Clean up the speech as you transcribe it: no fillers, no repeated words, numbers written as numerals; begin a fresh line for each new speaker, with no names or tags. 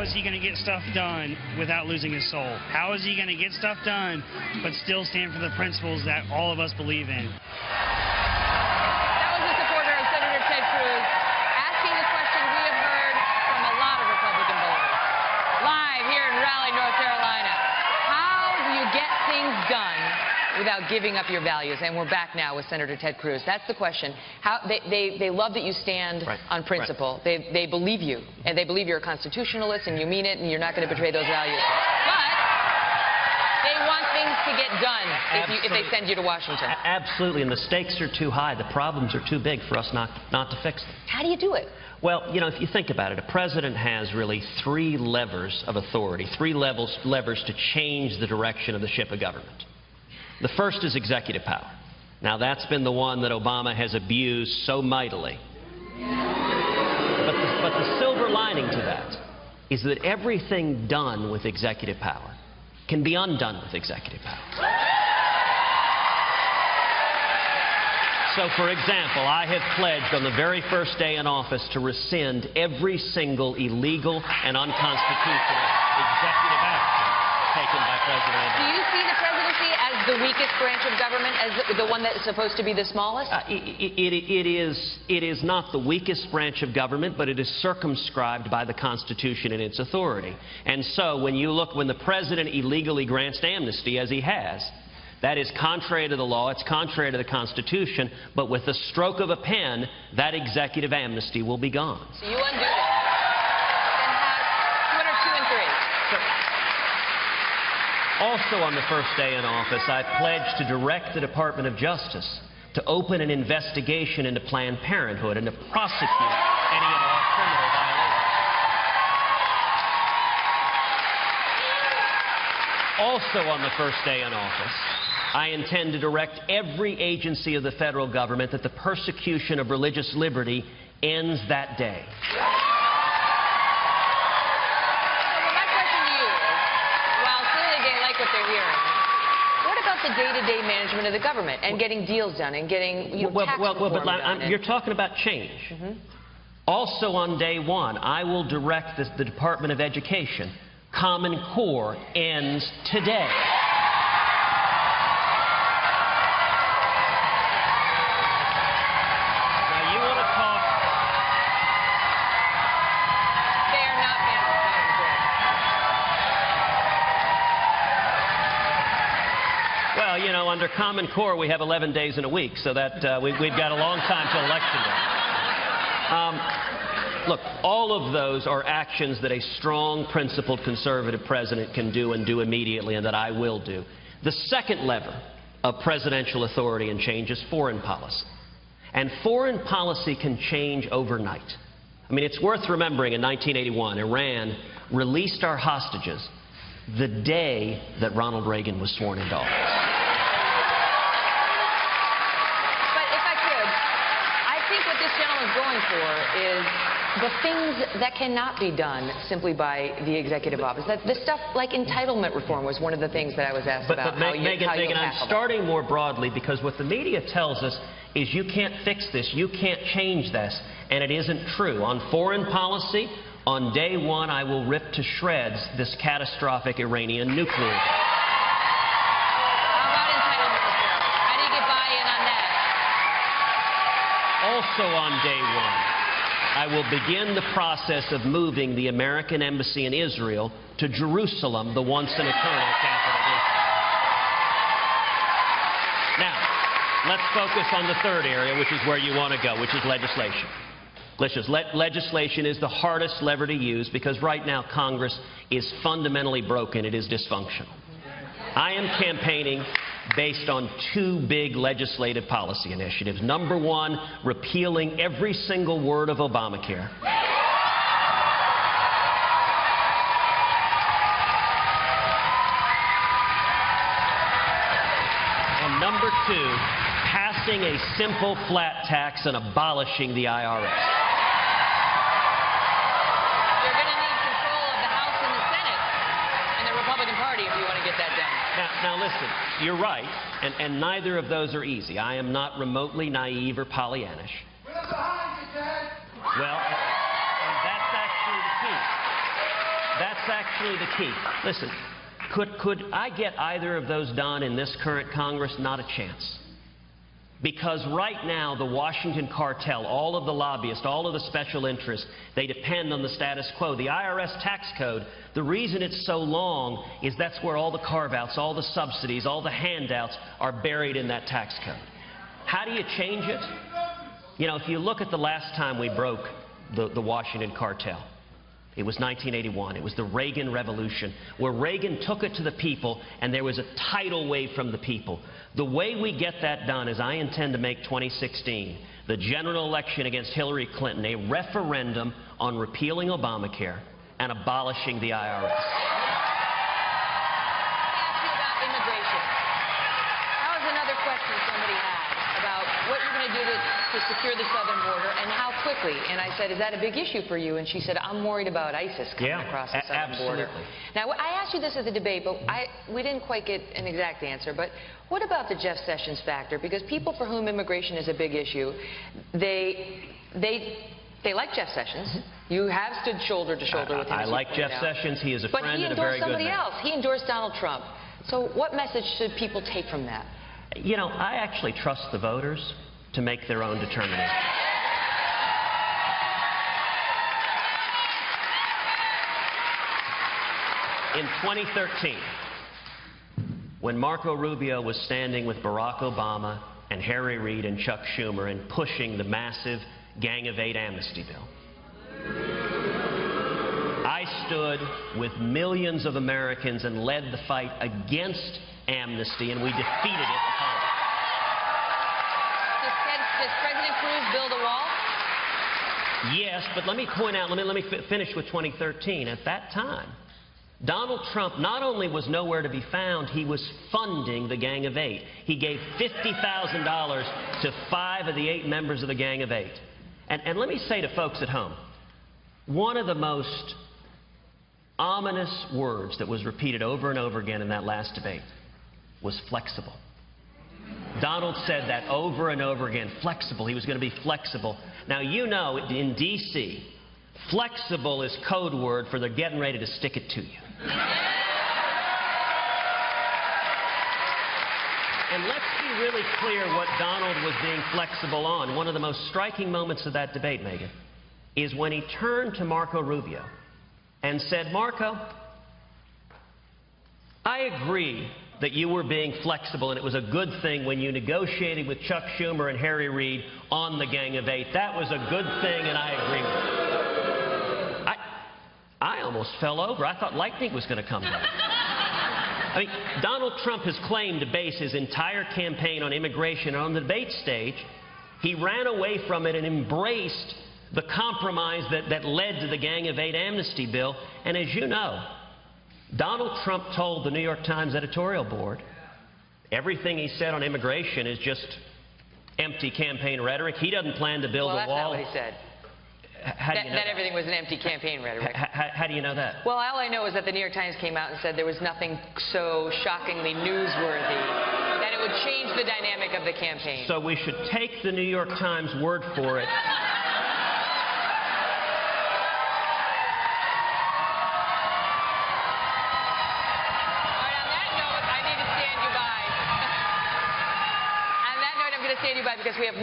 is he going to get stuff done without losing his soul? How is he going to get stuff done but still stand for the principles that all of us believe in?
That was a supporter of Senator Ted Cruz asking the question we have heard from a lot of Republican voters. Live here in Raleigh, North Carolina. How do you get things done without giving up your values? And we're back now with Senator Ted Cruz. That's the question. How they love that you stand on principle. They believe you, and they believe you're a constitutionalist and you mean it and you're not going to betray those values. But they want things to get done if they send you to Washington.
Absolutely, and the stakes are too high. The problems are too big for us not to fix them.
How do you do it?
Well, you know, if you think about it, a president has really three levers of authority, three levers to change the direction of the ship of government. The first is executive power. Now, that's been the one that Obama has abused so mightily. But the silver lining to that is that everything done with executive power can be undone with executive power. So, for example, I have pledged on the very first day in office to rescind every single illegal and unconstitutional executive action taken by President Obama.
Do you see the presidency as the weakest branch of government, as the one that's supposed to be the smallest?
It is not the weakest branch of government, but it is circumscribed by the Constitution and its authority. And so when the president illegally grants amnesty, as he has, that is contrary to the law, it's contrary to the Constitution, but with the stroke of a pen, that executive amnesty will be gone.
So you undo it. Then have 2 and 2 and 3.
Also on the first day in office, I pledged to direct the Department of Justice to open an investigation into Planned Parenthood and to prosecute any and all criminal violations. Also on the first day in office, I intend to direct every agency of the federal government that the persecution of religious liberty ends that day.
What about the day-to-day management of the government and getting deals done and getting tax reform done?
You're talking about change. Also on day one, I will direct the Department of Education. Common Core ends today. Well, you know, under Common Core, we have 11 days in a week, so that we've got a long time till Election Day. Look, all of those are actions that a strong, principled, conservative president can do and do immediately, and that I will do. The second lever of presidential authority and change is foreign policy. And foreign policy can change overnight. I mean, it's worth remembering in 1981, Iran released our hostages the day that Ronald Reagan was sworn into office.
But if I could, I think what this gentleman's going for is the things that cannot be done simply by the executive office. The stuff like entitlement reform was one of the things that I was asked about.
Megan, I'm starting more broadly because what the media tells us is you can't fix this, you can't change this, and it isn't true. On foreign policy, on day one, I will rip to shreds this catastrophic Iranian nuclear deal.
How about entitlement reform? How do you get buy-in on that?
Also on day one, I will begin the process of moving the American embassy in Israel to Jerusalem, the once and eternal capital of Israel. Now, let's focus on the third area, which is where you want to go, which is legislation. Legislation is the hardest lever to use because right now Congress is fundamentally broken. It is dysfunctional. I am campaigning based on two big legislative policy initiatives. Number one, repealing every single word of Obamacare. And number two, passing a simple flat tax and abolishing the IRS. Now listen, you're right, and neither of those are easy. I am not remotely naive or Pollyannish. Well, and that's actually the key. That's actually the key. Listen, could I get either of those done in this current Congress? Not a chance. Because right now, the Washington cartel, all of the lobbyists, all of the special interests, they depend on the status quo. The IRS tax code, the reason it's so long is that's where all the carve-outs, all the subsidies, all the handouts are buried in that tax code. How do you change it? You know, if you look at the last time we broke the Washington cartel, it was 1981. It was the Reagan Revolution, where Reagan took it to the people, and there was a tidal wave from the people. The way we get that done is I intend to make 2016, the general election against Hillary Clinton, a referendum on repealing Obamacare and abolishing the IRS.
Let me ask you about immigration. That was another question somebody had about what you're going to do to secure the southern border and how quickly. And I said, is that a big issue for you? And she said, I'm worried about ISIS coming across the southern border. Now, I asked you this at the debate, but we didn't quite get an exact answer. But what about the Jeff Sessions factor? Because people for whom immigration is a big issue, they like Jeff Sessions. You have stood shoulder to shoulder with him.
I like Jeff Sessions. He is a friend and a very good man. But he endorsed somebody else. He endorsed Donald Trump.
So what message should people take from that?
You know, I actually trust the voters to make their own determination. In 2013, when Marco Rubio was standing with Barack Obama and Harry Reid and Chuck Schumer and pushing the massive Gang of Eight amnesty bill, I stood with millions of Americans and led the fight against amnesty, and we defeated it in Congress.
Does President Cruz build a wall?
Yes, but let me point out, let me finish with 2013. At that time, Donald Trump not only was nowhere to be found, he was funding the Gang of Eight. He gave $50,000 to 5 of the 8 members of the Gang of Eight. And let me say to folks at home, one of the most ominous words that was repeated over and over again in that last debate was flexible. Donald said that over and over again, flexible. He was going to be flexible. Now, you know, in D.C., flexible is code word for they're getting ready to stick it to you. And let's be really clear what Donald was being flexible on. One of the most striking moments of that debate, Megan, is when he turned to Marco Rubio and said, Marco, I agree that you were being flexible, and it was a good thing when you negotiated with Chuck Schumer and Harry Reid on the Gang of Eight. That was a good thing, and I agree with it. I almost fell over. I thought lightning was going to come down. I mean, Donald Trump has claimed to base his entire campaign on immigration. And on the debate stage, he ran away from it and embraced the compromise that led to the Gang of Eight amnesty bill. And as you know, Donald Trump told the New York Times editorial board everything he said on immigration is just empty campaign rhetoric. He doesn't plan to build a wall.
Well, that's not what he said.
How do you know that?
Everything was an empty campaign rhetoric.
How do you know that?
Well, all I know is that the New York Times came out and said there was nothing so shockingly newsworthy that it would change the dynamic of the campaign.
So we should take the New York Times word for it.
Because we have much